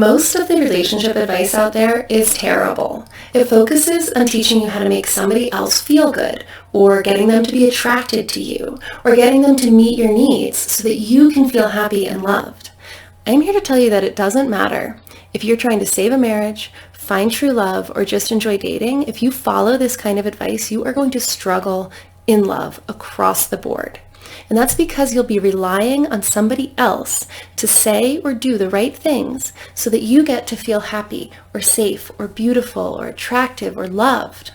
Most of the relationship advice out there is terrible. It focuses on teaching you how to make somebody else feel good, or getting them to be attracted to you, or getting them to meet your needs so that you can feel happy and loved. I'm here to tell you that it doesn't matter. If you're trying to save a marriage, find true love, or just enjoy dating, if you follow this kind of advice, you are going to struggle in love across the board. And that's because you'll be relying on somebody else to say or do the right things so that you get to feel happy or safe or beautiful or attractive or loved.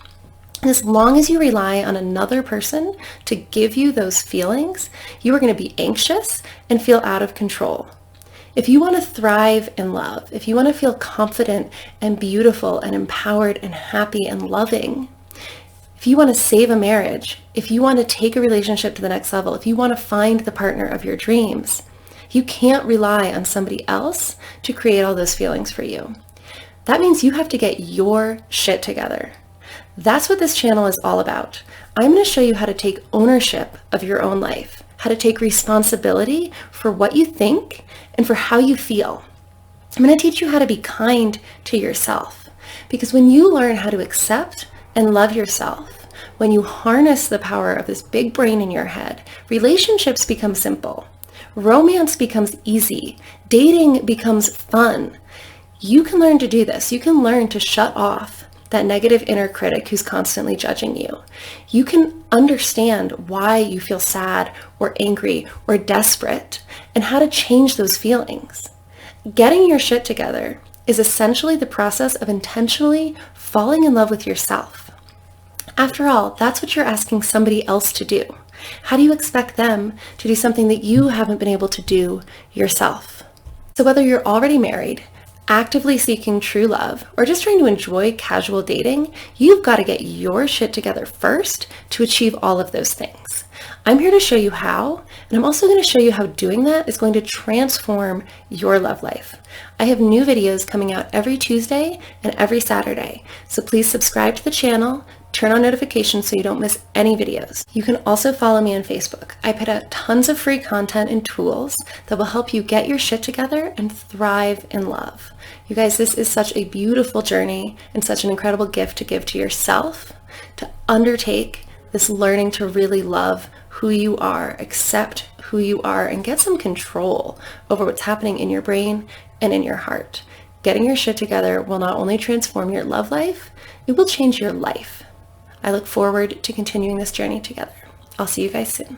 And as long as you rely on another person to give you those feelings, you are going to be anxious and feel out of control. If you want to thrive in love, if you want to feel confident and beautiful and empowered and happy and loving, if you want to save a marriage, if you want to take a relationship to the next level, if you want to find the partner of your dreams, you can't rely on somebody else to create all those feelings for you. That means you have to get your shit together. That's what this channel is all about. I'm going to show you how to take ownership of your own life, how to take responsibility for what you think and for how you feel. I'm going to teach you how to be kind to yourself, because when you learn how to accept and love yourself, when you harness the power of this big brain in your head, relationships become simple. Romance becomes easy. Dating becomes fun. You can learn to do this. You can learn to shut off that negative inner critic who's constantly judging you. You can understand why you feel sad or angry or desperate and how to change those feelings. Getting your shit together is essentially the process of intentionally falling in love with yourself. After all, that's what you're asking somebody else to do. How do you expect them to do something that you haven't been able to do yourself? So whether you're already married, actively seeking true love, or just trying to enjoy casual dating, you've got to get your shit together first to achieve all of those things. I'm here to show you how, and I'm also going to show you how doing that is going to transform your love life. I have new videos coming out every Tuesday and every Saturday, so please subscribe to the channel, turn on notifications so you don't miss any videos. You can also follow me on Facebook. I put out tons of free content and tools that will help you get your shit together and thrive in love. You guys, this is such a beautiful journey and such an incredible gift to give to yourself, to undertake this learning to really love who you are, accept who you are, and get some control over what's happening in your brain and in your heart. Getting your shit together will not only transform your love life, it will change your life. I look forward to continuing this journey together. I'll see you guys soon.